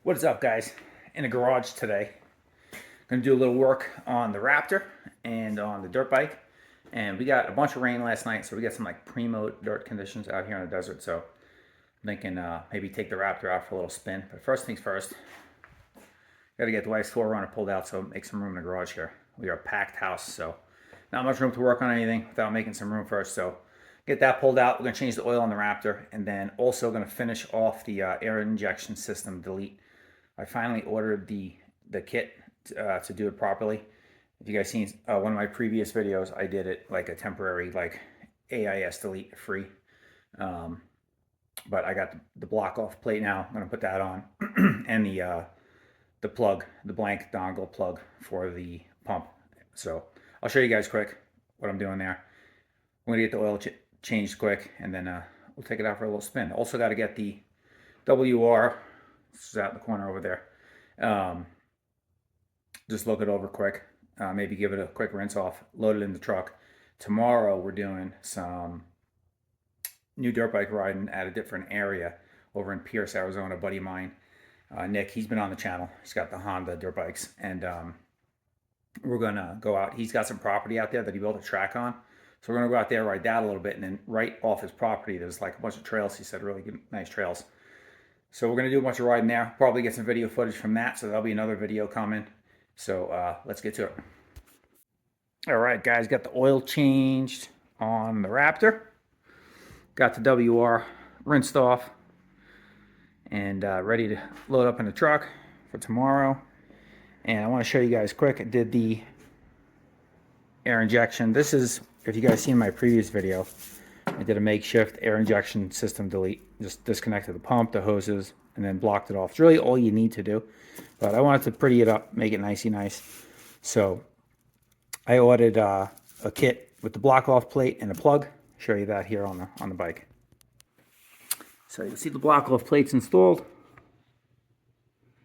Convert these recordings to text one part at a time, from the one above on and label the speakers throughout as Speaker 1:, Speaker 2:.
Speaker 1: What is up, guys? In the garage today. Gonna do a little work on the Raptor and on the dirt bike. And we got a bunch of rain last night, so we got some like primo dirt conditions out here in the desert. So I'm thinking maybe take the Raptor out for a little spin. But first things first, gotta get the wife's 4Runner pulled out, so make some room in the garage here. We are a packed house, so not much room to work on anything without making some room first. So get that pulled out. We're gonna change the oil on the Raptor, and then also gonna finish off the air injection system delete. I finally ordered the kit to do it properly. If you guys seen one of my previous videos, I did it like a temporary like AIS delete free. But I got the block off plate now. I'm gonna put that on, and the plug, the blank dongle plug for the pump. So I'll show you guys quick what I'm doing there. I'm gonna get the oil changed quick, and then we'll take it out for a little spin. Also got to get the WR. This is out in the corner over there. Just look it over quick. Maybe give it a quick rinse off. Load it in the truck. Tomorrow we're doing some new dirt bike riding at a different area over in Pierce, Arizona. A buddy of mine, Nick, he's been on the channel. He's got the Honda dirt bikes, and we're gonna go out. He's got some property out there that he built a track on. So we're gonna go out there, ride that a little bit, and then right off his property, there's like a bunch of trails. He said really good, nice trails. So we're going to do a bunch of riding there. Probably get some video footage from that, so that'll be another video coming. So let's get to it. All right, guys, got the oil changed on the Raptor. Got the WR rinsed off and ready to load up in the truck for tomorrow. And I want to show you guys quick. I did the air injection. This is, if you guys seen my previous video, I did a makeshift air injection system delete. Just disconnected the pump, the hoses, and then blocked it off. It's really all you need to do. But I wanted to pretty it up, make it nicey nice. So I ordered a kit with the block off plate and a plug. Show you that here on the bike. So you can see the block off plates installed. It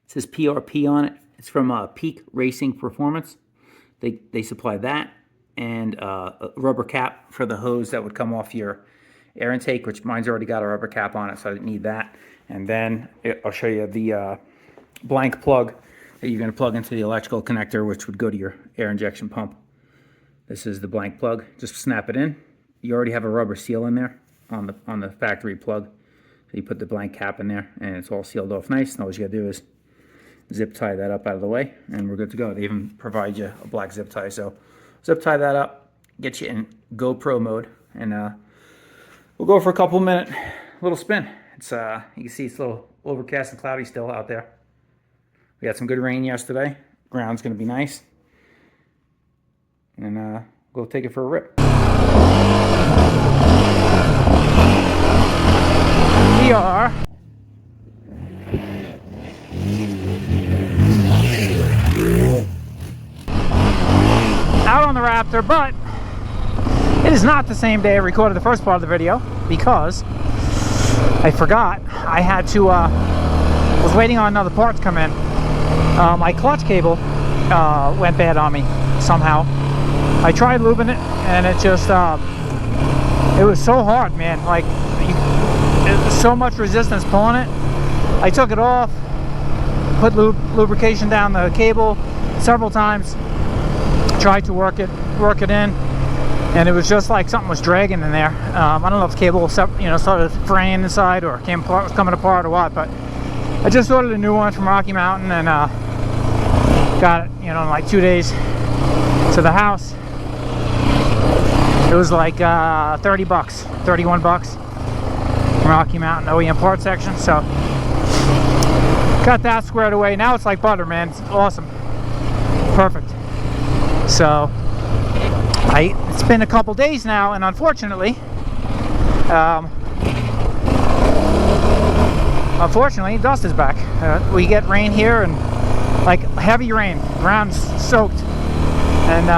Speaker 1: says PRP on it. It's from Peak Racing Performance. They supply that and a rubber cap for the hose that would come off your air intake, which mine's already got a rubber cap on it, so I didn't need that. And then I'll show you the blank plug that you're going to plug into the electrical connector, which would go to your air injection pump. This is the blank plug. Just snap it in. You already have a rubber seal in there on the factory plug. So you put the blank cap in there, and it's all sealed off nice. Now what you got to do is zip tie that up out of the way, and we're good to go. They even provide you a black zip tie. So zip tie that up, get you in GoPro mode, and we'll go for a couple minute little spin. It's you can see it's a little overcast and cloudy still out there. We got some good rain yesterday. Ground's gonna be nice, and we'll take it for a rip. We are out on the Raptor, but it is not the same day I recorded the first part of the video because I forgot. I had to, was waiting on another part to come in. My clutch cable went bad on me somehow. I tried lubing it, and it just, it was so hard, man. Like, there's so much resistance pulling it. I took it off, put lubrication down the cable several times, tried to work it in, and it was just like something was dragging in there. I don't know if the cable, started fraying inside or was coming apart or what, but I just ordered a new one from Rocky Mountain and got it, in like 2 days to the house. It was like 30 bucks, 31 bucks from Rocky Mountain OEM parts section. So got that squared away. Now it's like butter, man. It's awesome, perfect. So it's been a couple days now, and unfortunately dust is back. We get rain here, and like heavy rain, ground's soaked, and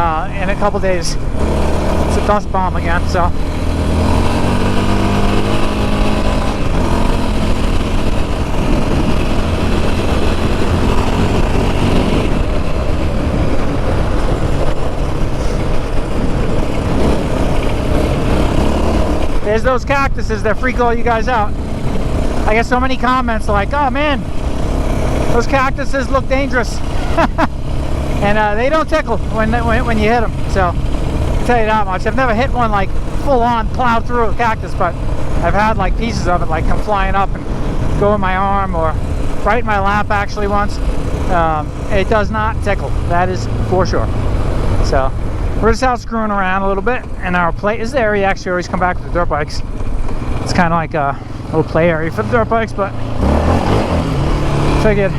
Speaker 1: in a couple days it's a dust bomb again. So there's those cactuses that freak all you guys out. I get so many comments like, oh man,
Speaker 2: Those cactuses look dangerous. And they don't tickle when you hit them. So I'll tell you that much. I've never hit one like full on plowed through a cactus, but I've had like pieces of it like come flying up and go in my arm or right in my lap actually once. It does not tickle, that is for sure. So we're just out screwing around a little bit, and our play is the area actually always come back with the dirt bikes. It's kind of like a little play area for the dirt bikes, but figured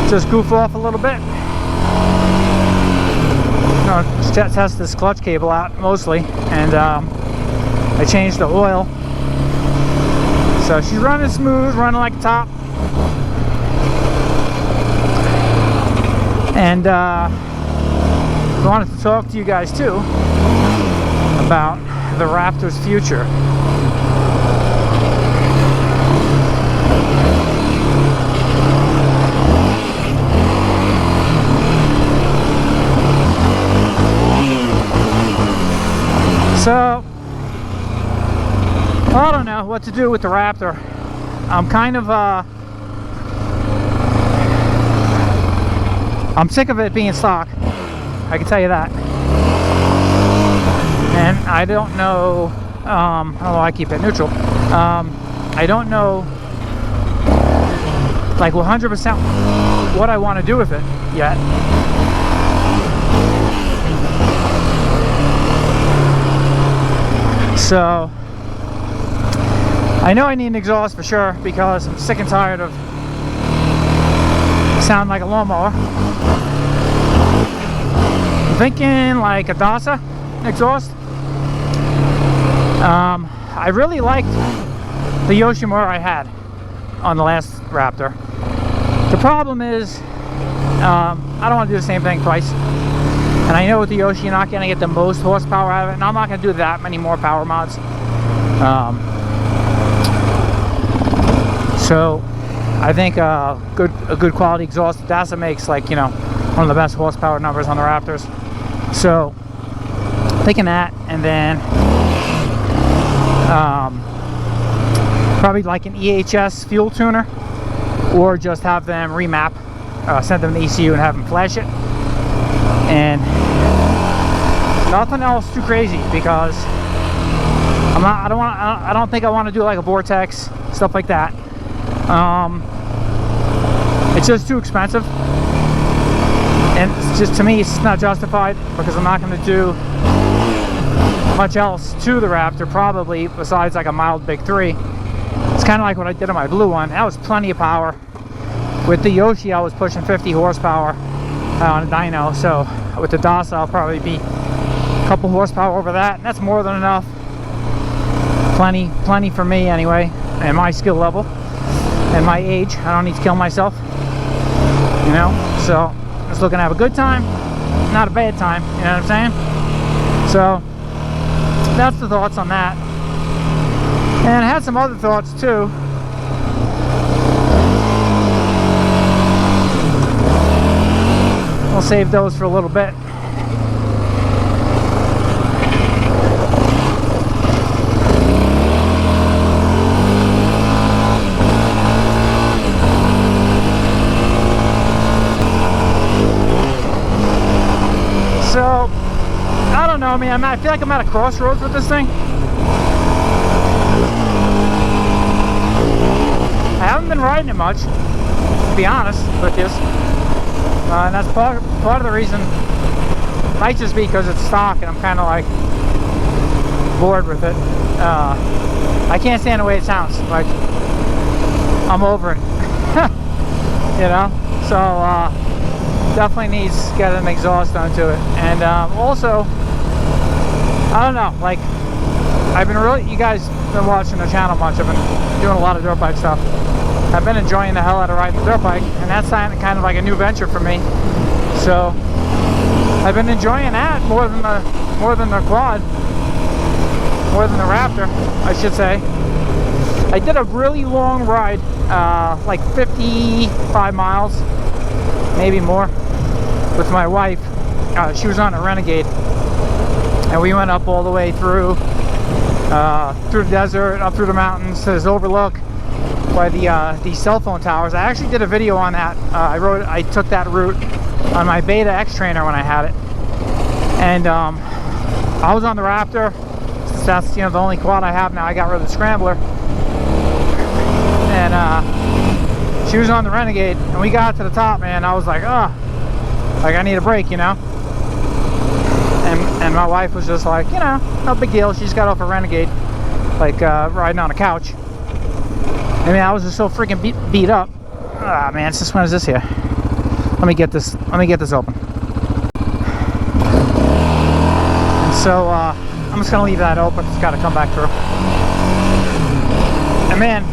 Speaker 2: just goof off a little bit. Just test this clutch cable out mostly, and I changed the oil, so she's running smooth, running like a top. And I wanted to talk to you guys too about the Raptor's future. So I don't know what to do with the Raptor. I'm kind of I'm sick of it being stock, I can tell you that. And I don't know, although I keep it neutral, I don't know like 100% what I want to do with it yet. So I know I need an exhaust for sure, because I'm sick and tired of sounding like a lawnmower. I'm thinking like a Dasa exhaust. I really liked the Yoshimura I had on the last Raptor. The problem is I don't want to do the same thing twice. And I know with the Yoshi, you're not going to get the most horsepower out of it, and I'm not going to do that many more power mods. So I think a good quality exhaust Dasa makes, like, you know, one of the best horsepower numbers on the Raptors. So thinking that, and then probably like an EHS fuel tuner, or just have them remap, send them to ECU and have them flash it. And nothing else too crazy, because I don't think I want to do like a vortex, stuff like that. It's just too expensive, and it's just, to me, it's not justified, because I'm not going to do much else to the Raptor probably besides like a mild big 3. It's kind of like what I did on my blue one. That was plenty of power. With the Yoshi, I was pushing 50 horsepower on a dyno, so with the Dasa I'll probably be a couple horsepower over that, and that's more than enough. Plenty for me anyway, and my skill level and my age. I don't need to kill myself, you know. So just looking to have a good time, not a bad time, you know what I'm saying? So that's the thoughts on that. And I had some other thoughts too. We'll save those for a little bit. So, I don't know, man. I feel like I'm at a crossroads with this thing. I haven't been riding it much, to be honest with you. And that's part of the reason. Might just be because it's stock and I'm kind of like bored with it. I can't stand the way it sounds. Like, I'm over it. You know? So definitely needs to get an exhaust onto it. And also, I don't know, like, I've been really, you guys been watching the channel much. I've been doing a lot of dirt bike stuff. I've been enjoying the hell out of riding the dirt bike, and that's kind of like a new venture for me. So I've been enjoying that more than the quad, more than the Raptor, I should say. I did a really long ride, like 55 miles, maybe more, with my wife. She was on a Renegade, and we went up all the way through the desert, up through the mountains to this overlook. by the cell phone towers. I actually did a video on that. I took that route on my Beta X trainer when I had it, and I was on the Raptor. Since that's, you know, the only quad I have now. I got rid of the Scrambler, and she was on the Renegade, and we got to the top, man. I was like, oh, like I need a break, you know. And my wife was just like, you know, no big deal. She just got off a Renegade, like riding on a couch. I mean, I was just so freaking beat up. Ah, man, since when is this here? Let me get this open. And so I'm just gonna leave that open. It's got to come back through. And man,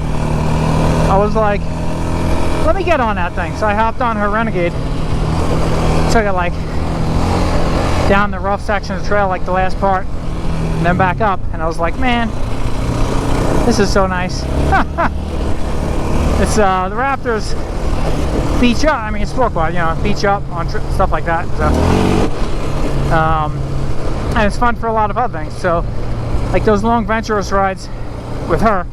Speaker 2: I was like, let me get on that thing. So I hopped on her Renegade, took it like down the rough section of the trail, like the last part, and then back up. And I was like, man, this is so nice. It's the Raptors beach up. I mean, it's sport quad, you know, beach up on stuff like that. So, and it's fun for a lot of other things. So, like those long venturous rides with her,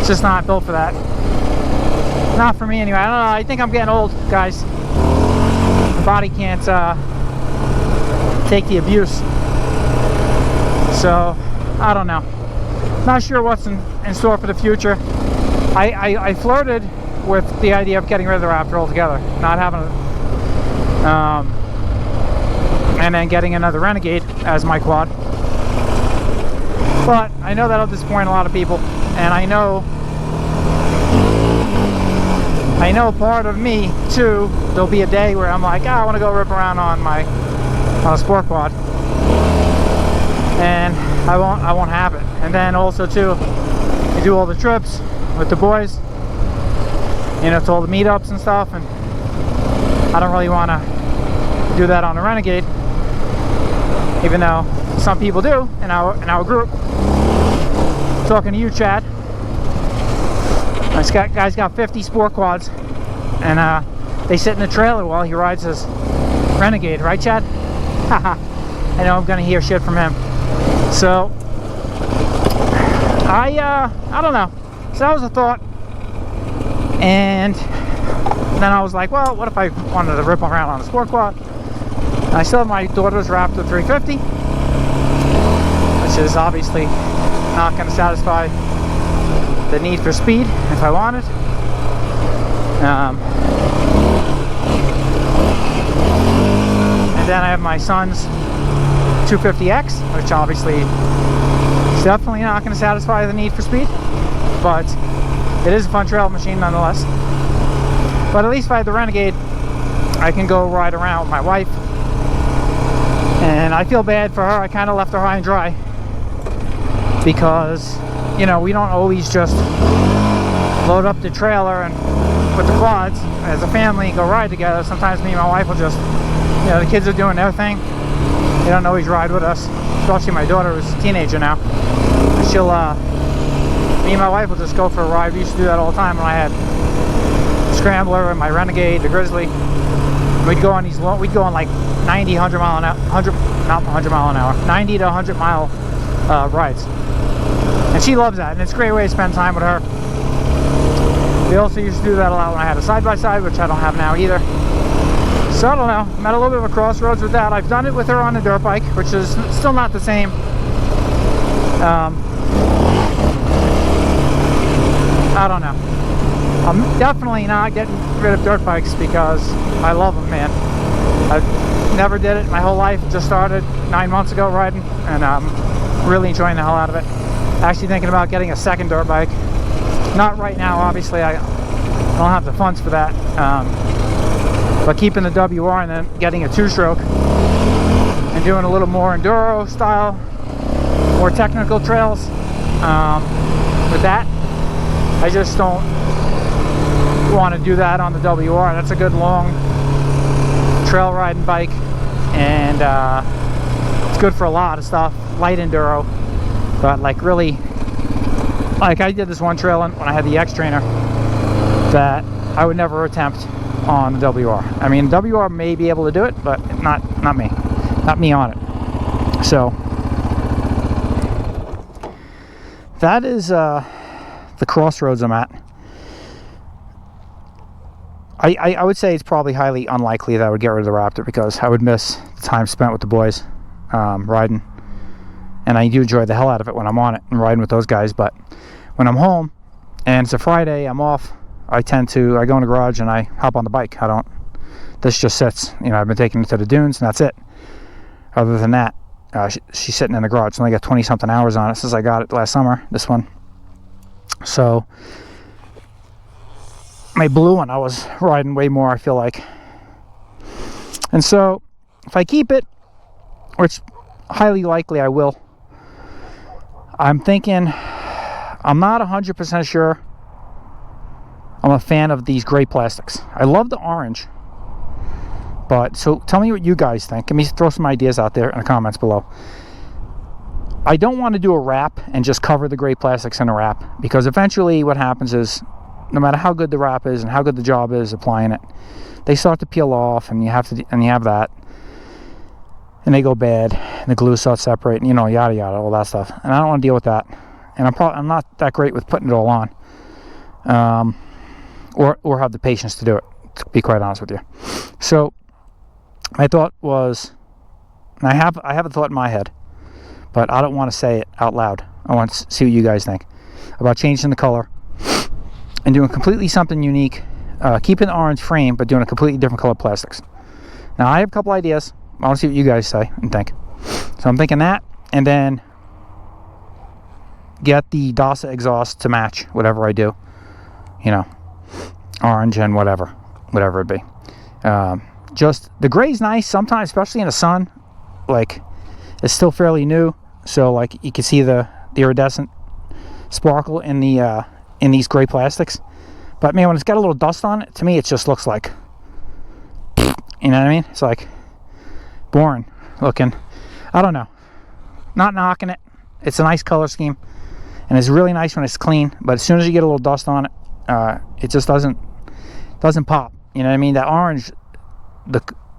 Speaker 2: it's just not built for that. Not for me anyway. I don't know. I think I'm getting old, guys. The body can't take the abuse. So, I don't know. Not sure what's in store for the future. I flirted with the idea of getting rid of the Raptor altogether, not having it, and then getting another Renegade as my quad. But I know that'll disappoint a lot of people, and I know part of me too. There'll be a day where I'm like, oh, I want to go rip around on a sport quad, and I won't have it. And then also too, I do all the trips with the boys, you know, to all the meetups and stuff, and I don't really want to do that on a Renegade, even though some people do in our group. Talking to you, Chad. This guy's got 50 sport quads, and they sit in the trailer while he rides his Renegade, right, Chad? Haha. I know I'm gonna hear shit from him. So I don't know. So that was a thought, and then I was like, well, what if I wanted to rip around on a sport quad? And I still have my daughter's Raptor 350, which is obviously not going to satisfy the need for speed if I wanted. And then I have my son's 250X, which obviously is definitely not going to satisfy the need for speed, but it is a fun trail machine nonetheless. But at least if I have the Renegade, I can go ride around with my wife, and I feel bad for her. I kind of left her high and dry because, you know, we don't always just load up the trailer and with the quads as a family and go ride together. Sometimes me and my wife will just, you know, the kids are doing their thing. They don't always ride with us, especially my daughter who's a teenager now. She'll, me and my wife will just go for a ride. We used to do that all the time when I had the Scrambler and my Renegade, the Grizzly. We'd go on these long, we'd go on like 90, 100 mile an hour, not 100 mile an hour, 90 to 100 mile rides. And she loves that, and it's a great way to spend time with her. We also used to do that a lot when I had a side-by-side, which I don't have now either. So I don't know, I'm at a little bit of a crossroads with that. I've done it with her on a dirt bike, which is still not the same. I don't know. I'm definitely not getting rid of dirt bikes because I love them, man. I never did it my whole life. Just started 9 months ago riding, and I'm really enjoying the hell out of it. Actually thinking about getting a second dirt bike. Not right now, obviously. I don't have the funds for that. But keeping the WR and then getting a two-stroke and doing a little more enduro style, more technical trails with that. I just don't want to do that on the WR. That's a good long trail riding bike, and it's good for a lot of stuff, light enduro. But like really, like I did this one trail when I had the X trainer that I would never attempt on the WR. I mean, WR may be able to do it, but not me on it. So that is the crossroads I'm at, I would say it's probably highly unlikely that I would get rid of the Raptor, because I would miss the time spent with the boys riding. And I do enjoy the hell out of it when I'm on it and riding with those guys. But when I'm home and it's a Friday, I'm off, I go in the garage and I hop on the bike. This just sits. You know, I've been taking it to the dunes and that's it. Other than that, she's sitting in the garage. It's only got 20-something hours on it since I got it last summer, this one. So, my blue one, I was riding way more, I feel like. And so, if I keep it, which highly likely I will, I'm thinking, I'm not 100% sure I'm a fan of these gray plastics. I love the orange. But, so tell me what you guys think. Let me throw some ideas out there in the comments below. I don't want to do a wrap and just cover the gray plastics in a wrap, because eventually what happens is, no matter how good the wrap is and how good the job is applying it, they start to peel off, and you have that, and they go bad, and the glue starts separating, you know, yada yada, all that stuff. And I don't want to deal with that. And I'm not that great with putting it all on, or have the patience to do it, to be quite honest with you. So my thought was, and I have a thought in my head, but I don't want to say it out loud. I want to see what you guys think about changing the color and doing completely something unique, keeping the orange frame, but doing a completely different color plastics. Now, I have a couple ideas. I want to see what you guys say and think. So I'm thinking that, and then get the DASA exhaust to match whatever I do. You know, orange and whatever it be. Just, the gray's nice sometimes, especially in the sun. Like, it's still fairly new, so like you can see the iridescent sparkle in the in these gray plastics. But man, when it's got a little dust on it, to me it just looks like, you know what I mean? It's like boring looking. I don't know. Not knocking it. It's a nice color scheme, and it's really nice when it's clean. But as soon as you get a little dust on it, it just doesn't pop. You know what I mean? That orange,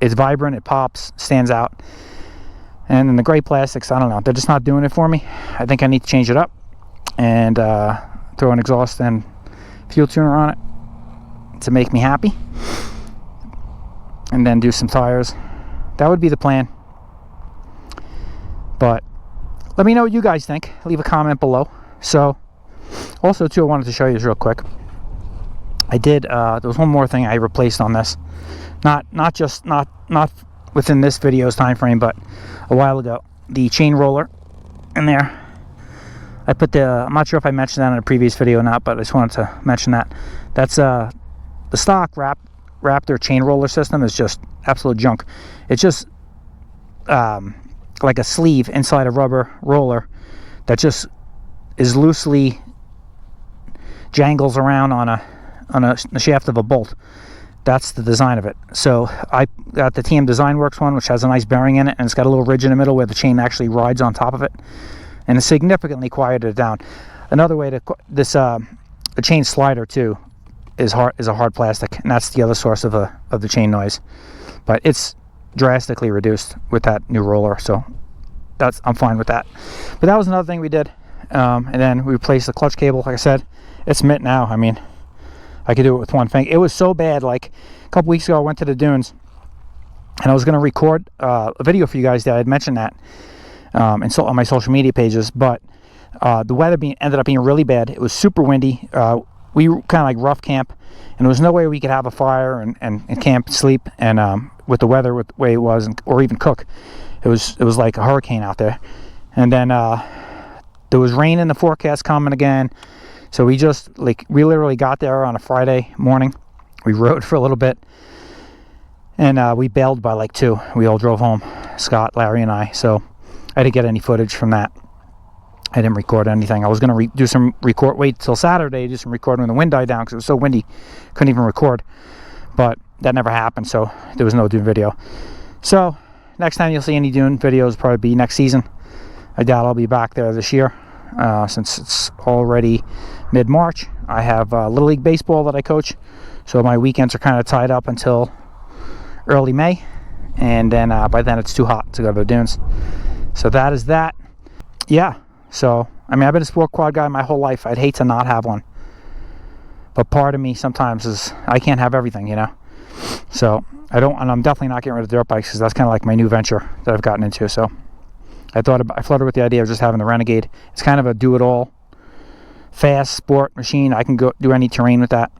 Speaker 2: it's vibrant, it pops, stands out. And then the gray plastics, I don't know, they're just not doing it for me. I think I need to change it up and throw an exhaust and fuel tuner on it to make me happy, and then do some tires. That would be the plan. But let me know what you guys think. Leave a comment below. So also too, I wanted to show you this real quick. I did there was one more thing I replaced on this, not within this video's time frame, but a while ago. The chain roller in there, I put I'm not sure if I mentioned that in a previous video or not, but I just wanted to mention that. That's the stock Raptor chain roller system is just absolute junk. It's just like a sleeve inside a rubber roller that just is loosely jangles around on the shaft of a bolt. That's the design of it. So I got the TM Design Works one, which has a nice bearing in it, and it's got a little ridge in the middle where the chain actually rides on top of it, and it significantly quieted it down. Another way to the chain slider too is a hard plastic, and that's the other source of the chain noise. But it's drastically reduced with that new roller, so I'm fine with that. But that was another thing we did, and then we replaced the clutch cable. Like I said, it's mint now. I mean, I could do it with one thing. It was so bad, like a couple weeks ago I went to the dunes and I was going to record a video for you guys that I had mentioned that and so on my social media pages, but the weather ended up being really bad. It was super windy. We kind of like rough camp, and there was no way we could have a fire and camp, sleep, and with the weather with the way it was, or even cook. It was like a hurricane out there. And then there was rain in the forecast coming again. So we literally got there on a Friday morning. We rode for a little bit, and we bailed by like 2. We all drove home, Scott, Larry, and I. So I didn't get any footage from that. I didn't record anything. I was going to wait till Saturday, do some recording when the wind died down, because it was so windy, couldn't even record. But that never happened, so there was no Dune video. So next time you'll see any Dune videos will probably be next season. I doubt I'll be back there this year, since it's already mid-March. I have Little League Baseball that I coach, so my weekends are kind of tied up until early May, and then by then it's too hot to go to the dunes. So that is that. Yeah, so I mean, I've been a sport quad guy my whole life. I'd hate to not have one. But part of me sometimes is I can't have everything, you know. So I don't, and I'm definitely not getting rid of dirt bikes because that's kind of like my new venture that I've gotten into. So I flirted with the idea of just having the Renegade. It's kind of a do-it-all, fast sport machine. I can go do any terrain with that.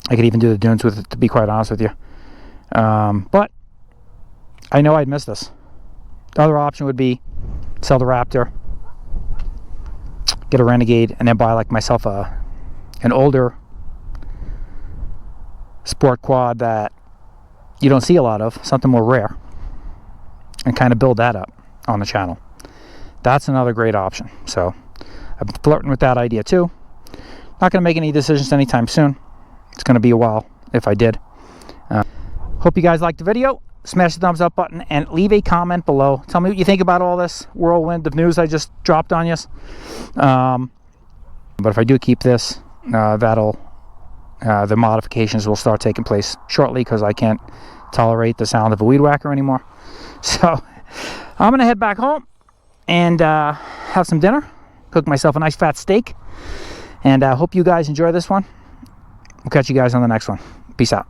Speaker 2: I could even do the dunes with it, to be quite honest with you. But I know I'd miss this. The other option would be sell the Raptor, get a Renegade, and then buy like myself an older sport quad that you don't see a lot of, something more rare, and kind of build that up on the channel. That's another great option. So I've been flirting with that idea too. Not going to make any decisions anytime soon. It's going to be a while if I did. Hope you guys liked the video. Smash the thumbs up button and leave a comment below. Tell me what you think about all this whirlwind of news I just dropped on you. But if I do keep this, the modifications will start taking place shortly because I can't tolerate the sound of a weed whacker anymore. So I'm going to head back home and have some dinner, cook myself a nice fat steak, and I hope you guys enjoy this one. We'll catch you guys on the next one. Peace out.